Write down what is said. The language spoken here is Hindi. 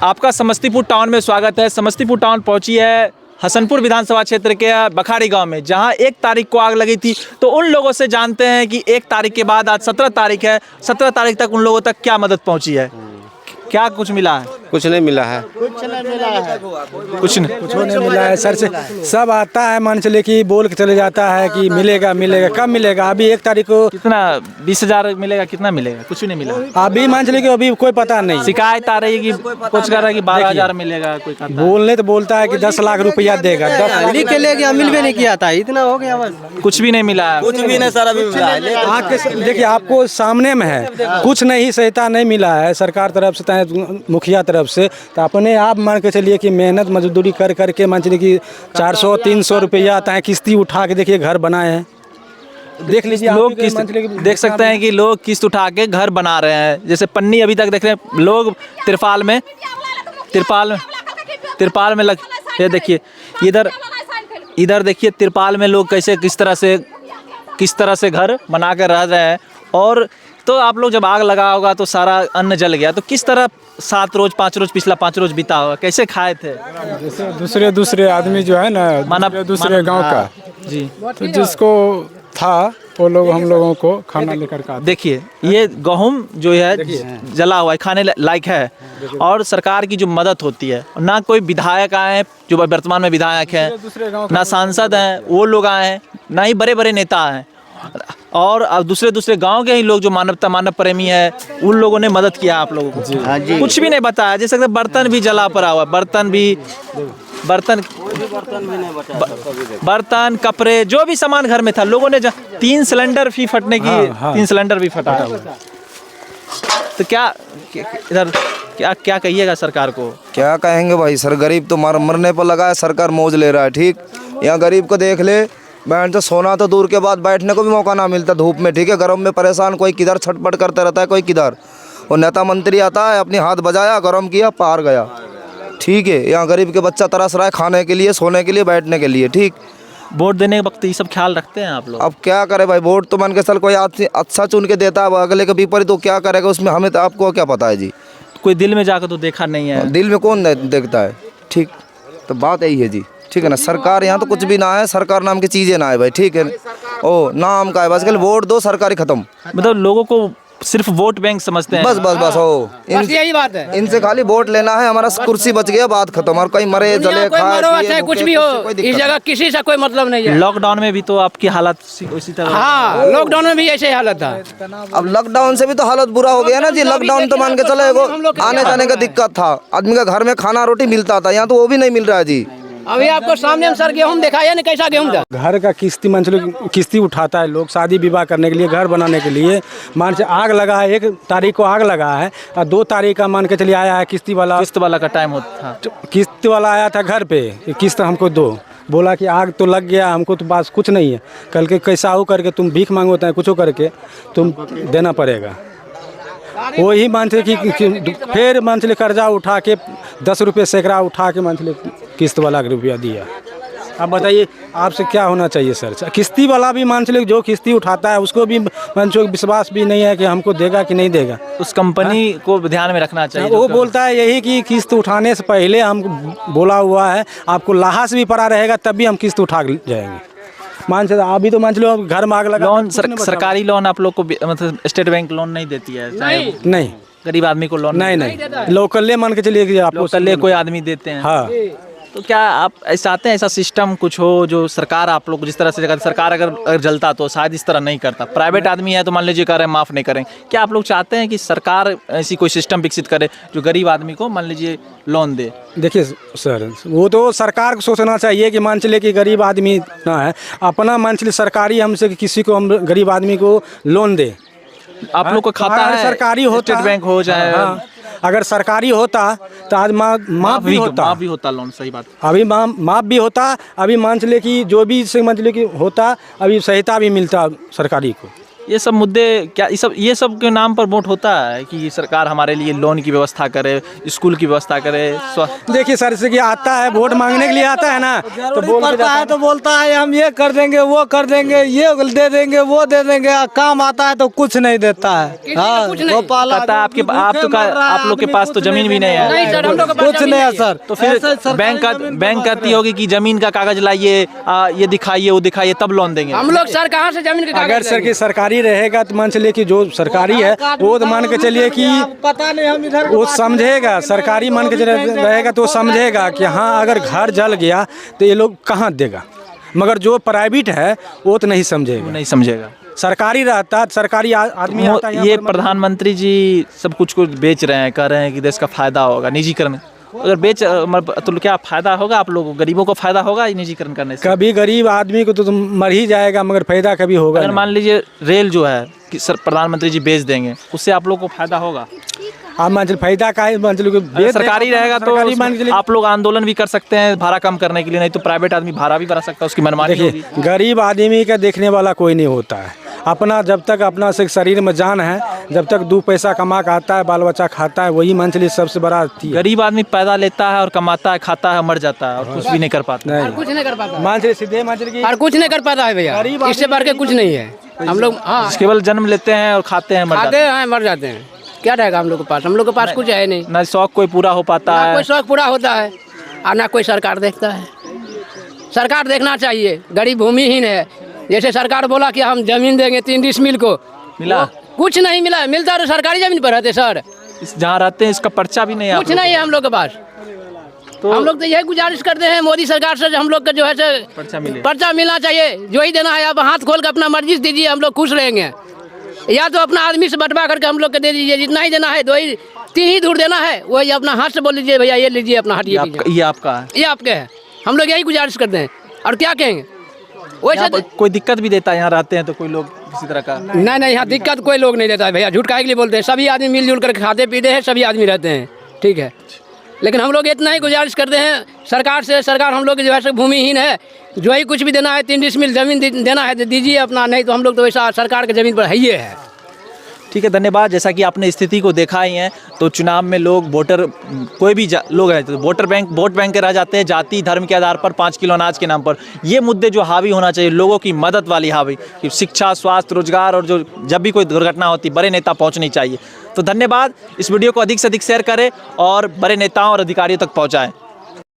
आपका समस्तीपुर टाउन में स्वागत है। समस्तीपुर टाउन पहुंची है हसनपुर विधानसभा क्षेत्र के बखाड़ी गांव में, जहां 1 तारीख को आग लगी थी। तो उन लोगों से जानते हैं कि 1 तारीख के बाद आज 17 तारीख है, 17 तारीख तक उन लोगों तक क्या मदद पहुंची है, क्या कुछ मिला है? कुछ नहीं मिला है। कुछ नहीं मिला है सर। से सब आता है, मान चले कि बोल के चले जाता है कि मिलेगा मिलेगा, कब मिलेगा? अभी 1 तारीख को कितना 20,000 मिलेगा, कितना मिलेगा? कुछ नहीं मिला अभी, मान चले कि अभी कोई पता नहीं। शिकायत आ रही है कि कुछ कर रहा है कि 12,000 मिलेगा, कोई कहता है। बोलने तो बोलता है कि 10 लाख रुपया देगा, 10 लिख के ले गया, मिल भी नहीं किया था, इतना हो गया बस। कुछ भी नहीं मिला है। कुछ भी नहीं सर, अभी मिला है। आग के देखिए आपको सामने में है, कुछ नहीं सहायता नहीं मिला है सरकार तरफ से, मुखिया तरफ से। तो अपने आप मान के चलिए कि मेहनत मजदूरी कर करके मान चलिए कि 400-300 रुपया आता है, किस्ती उठा के देखिए घर बनाए हैं। देख लीजिए लोग किस्त देख सकते हैं कि लोग किस्त उठा के घर बना रहे हैं। जैसे पन्नी अभी तक देख रहे हैं लोग, तिरपाल में लग, ये देखिए इधर देखिए तिरपाल में लोग कैसे किस तरह से घर बना कर रह रहे हैं। और तो आप लोग जब आग लगा होगा तो सारा अन्न जल गया, तो किस तरह 7 रोज 5 रोज पिछला 5 रोज बीता होगा, कैसे खाए थे? जैसे दूसरे आदमी जो है ना, दूसरे गांव का जी, तो जिसको था वो लोग हम लोगों को खाना लेकर का। देखिए ये गेहूं जो है जला हुआ है, खाने लायक है। और सरकार की जो मदद होती है, ना कोई विधायक आए हैं जो वर्तमान में विधायक हैं, ना सांसद हैं वो लोग आए हैं, ना ही बड़े बड़े नेता हैं। और अब दूसरे गांव के ही लोग जो मानव प्रेमी है, उन लोगों ने मदद किया आप लोगों को। कुछ भी नहीं बताया, जैसे बर्तन भी जला पड़ा हुआ, बर्तन कपड़े जो भी सामान घर में था, लोगों ने 3 सिलेंडर भी फटने की 3 सिलेंडर भी फटा हुआ। तो क्या कहिएगा सरकार को? क्या कहेंगे भाई सर, गरीब तो मरने पर लगा है, सरकार मौज ले रहा है। ठीक, यहाँ गरीब को देख ले, बैठ तो सोना तो दूर के बाद बैठने को भी मौका ना मिलता धूप में। ठीक है, गरम में परेशान, कोई किधर छटपट करता रहता है, कोई किधर। और नेता मंत्री आता है, अपनी हाथ बजाया, गरम किया, पार गया। ठीक है, यहाँ गरीब के बच्चा तरस रहा है खाने के लिए, सोने के लिए, बैठने के लिए। ठीक, वोट देने के वक्त ये सब ख्याल रखते हैं आप लोग? अब क्या करे भाई, वोट तो मान के चल कोई अच्छा चुन के देता है, अगले के विपरीत तो क्या करेगा उसमें, हमें तो आपको क्या पता है जी। कोई दिल में जाकर तो देखा नहीं है। दिल में कौन देखता है। ठीक, तो बात यही है जी। ठीक है ना, सरकार यहाँ तो कुछ भी ना है, सरकार नाम की चीज़ें ना है भाई। ठीक है, ओ नाम का है बस, कल वोट दो, सरकारी खत्म। मतलब लोगों को सिर्फ वोट बैंक समझते हैं। बस हो, यही बात है। इनसे खाली वोट लेना है, हमारा कुर्सी बच गया, बात खत्म। और कहीं मरे जले खाए कुछ भी हो, इस जगह किसी से कोई मतलब नहीं है। लॉकडाउन में भी तो आपकी हालत उसी तरह। हाँ, लॉकडाउन में भी ऐसे हालत था। अब लॉकडाउन से भी तो हालत बुरा हो गया ना जी। लॉकडाउन तो मान के चले, आने जाने का दिक्कत था, आदमी का घर में खाना रोटी मिलता था, यहाँ तो वो भी नहीं मिल रहा है जी। अभी आपको सामने हम सर गेहूं दिखाया नहीं, कैसा गेहूं था। घर का किस्ती मान चलो किस्ती उठाता है लोग, शादी विवाह करने के लिए, घर बनाने के लिए। मान से आग लगा है, 1 तारीख को आग लगा है, और 2 तारीख का मान के चलिए आया है किस्ती वाला का टाइम होता था। किस्त वाला आया था घर पे, किस्त हमको दो, बोला कि आग तो लग गया, हमको तो पास कुछ नहीं है, कल के कैसा हो करके तुम भीख मांगोता है, कुछ करके तुम देना पड़ेगा। वही मान चले कि फिर मान चले कर्जा उठा के 10 रुपये सैकड़ा उठा के मान चले किस्त वाला के रुपया दिया। अब बताइए आपसे क्या होना चाहिए सर? किस्ती वाला भी मान चले जो किस्ती उठाता है उसको भी मान चले विश्वास भी नहीं है कि हमको देगा कि नहीं देगा। उस कंपनी को ध्यान में रखना चाहिए। वो बोलता है यही कि किस्त उठाने से पहले हम बोला हुआ है, आपको लाहास भी पड़ा रहेगा तब भी हम किस्त उठा जाएंगे। मान चलो अभी तो मान चलो घर में आग लगा। लोन सरकारी लोन आप लोग को मतलब स्टेट बैंक लोन नहीं देती है? नहीं, गरीब आदमी को लोन नहीं, लोकल मान के चलिए आप लोकल कोई आदमी देते हैं। हाँ, तो क्या आप ऐसा चाहते हैं ऐसा सिस्टम कुछ हो जो सरकार आप लोग जिस तरह से सरकार अगर जलता तो शायद इस तरह नहीं करता, प्राइवेट आदमी है तो मान लीजिए करें माफ़ नहीं करें, क्या आप लोग चाहते हैं कि सरकार ऐसी कोई सिस्टम विकसित करे जो गरीब आदमी को मान लीजिए लोन दे? देखिए सर, वो तो सरकार को सोचना चाहिए कि मान चलिए कि गरीब आदमी ना है, अपना मान चलिए सरकारी हमसे किसी को हम गरीब आदमी को लोन दे। आप लोग को खाता है सरकारी हो, स्टेट बैंक हो जाए, अगर सरकारी होता तो आज माफ भी होता लोन। सही बात, अभी माफ भी होता, अभी मान चले कि जो भी मान चले कि होता, अभी सहायता भी मिलता सरकारी को। ये सब मुद्दे क्या ये सब के नाम पर वोट होता है कि सरकार हमारे लिए लोन की व्यवस्था करे, स्कूल की व्यवस्था करे। देखिए सर से कि आता है वोट मांगने के लिए आता है ना, तो पड़ता है तो बोलता है हम ये कर देंगे वो कर देंगे, ये दे देंगे वो दे देंगे, काम आता है तो कुछ नहीं देता है। हाँ, गोपाला कहता है आप लोग के पास तो जमीन भी नहीं है। नहीं सर, हम लोग के पास कुछ नहीं है सर। तो फिर बैंक कहती होगी कि जमीन का कागज लाइए, ये दिखाइए वो दिखाइए तब लोन देंगे। हम लोग सर कहाँ से जमीन का अगर सर की सरकारी रहेगा तो मान चलिए कि जो सरकारी है वो तो मान के चलिए कि पता नहीं हम इधर वो समझेगा, सरकारी मान के रहेगा तो समझेगा कि हाँ अगर घर जल गया तो ये लोग कहाँ देगा, मगर जो प्राइवेट है वो तो नहीं समझेगा। सरकारी रहता, सरकारी आदमी आता है। ये प्रधानमंत्री जी सब कुछ बेच रहे हैं, कह रहे हैं कि देश का फायदा होगा निजीकरण। अगर तो क्या फायदा होगा आप लोगों को, गरीबों को फायदा होगा निजीकरण करने से? कभी गरीब आदमी को तो मर ही जाएगा, मगर फायदा कभी होगा। अगर मान लीजिए रेल जो है कि प्रधानमंत्री जी बेच देंगे, उससे आप लोगों को फायदा होगा? आप मान चलिए फायदा का है, सरकारी रहेगा तो आप लोग आंदोलन भी कर सकते हैं भाड़ा कम करने के लिए, नहीं तो प्राइवेट आदमी भाड़ा भी बढ़ा सकता है, उसकी मनमानी होगी। देखिए गरीब आदमी का देखने वाला कोई नहीं होता है। अपना जब तक अपना से शरीर में जान है, जब तक 2 पैसा कमा के आता है, बाल बच्चा खाता है, वही मान चलिए सबसे बड़ा थी। गरीब आदमी पैदा लेता है और कमाता है, खाता है, मर जाता है और कुछ भी नहीं कर पाता। कुछ नहीं कर पाता, मान चलिए सीधे मान चलिए और कुछ नहीं कर पाता है भैया, इससे बढ़ के कुछ नहीं है। हम लोग हाँ केवल जन्म लेते हैं और खाते हैं, खाते हैं मर जाते हैं, क्या रहेगा हम लोग के पास? हम लोग के पास कुछ है नहीं, ना शौक कोई पूरा हो पाता है, कोई शौक पूरा होता है और ना कोई सरकार देखता है। सरकार देखना चाहिए, गरीब भूमिहीन है। जैसे सरकार बोला कि हम जमीन देंगे 3 डिसमिल को, मिला कुछ नहीं मिला। मिलता तो सरकारी जमीन पर रहते सर, जहाँ रहते हैं इसका पर्चा भी नहीं है, कुछ नहीं है हम लोग के पास। तो हम लोग तो यही गुजारिश करते हैं मोदी सरकार से, हम लोग का जो है पर्चा मिलना चाहिए। जो ही देना है आप हाथ खोल कर अपना मर्जी से दीजिए, हम लोग खुश रहेंगे। या तो अपना आदमी से बंटवा करके हम लोग को दे दीजिए, जितना ही देना है 2-3 ही दूर देना है, वही अपना हाथ से बोल लीजिए भैया ये लीजिए अपना हाथ, ये आपका है, ये आपके है। हम लोग यही गुजारिश करते हैं और क्या कहेंगे। वैसे कोई दिक्कत भी देता है यहाँ रहते हैं तो कोई लोग किसी तरह का? नहीं, यहाँ दिक्कत कोई लोग नहीं देता है भैया, झूठ काहे के लिए बोलते हैं। सभी आदमी मिलजुल कर खाते पीते हैं, सभी आदमी रहते हैं, ठीक है। लेकिन हम लोग इतना ही गुजारिश करते हैं सरकार से, सरकार हम लोग जो है भूमिहीन है, जो ही कुछ भी देना है 3 डिसमिल जमीन देना है तो दीजिए अपना, नहीं तो हम लोग तो वैसा सरकार की ज़मीन पर है ही है। ठीक है, धन्यवाद। जैसा कि आपने स्थिति को देखा ही है, तो चुनाव में लोग वोटर कोई भी लोग हैं तो वोट बैंक के रह जाते हैं, जाति धर्म के आधार पर 5 किलो अनाज के नाम पर। ये मुद्दे जो हावी होना चाहिए, लोगों की मदद वाली हावी, कि शिक्षा, स्वास्थ्य, रोजगार और जो जब भी कोई दुर्घटना होती बड़े नेता पहुँचनी चाहिए। तो धन्यवाद। इस वीडियो को अधिक से अधिक शेयर करें और बड़े नेताओं और अधिकारियों तक पहुँचाएँ।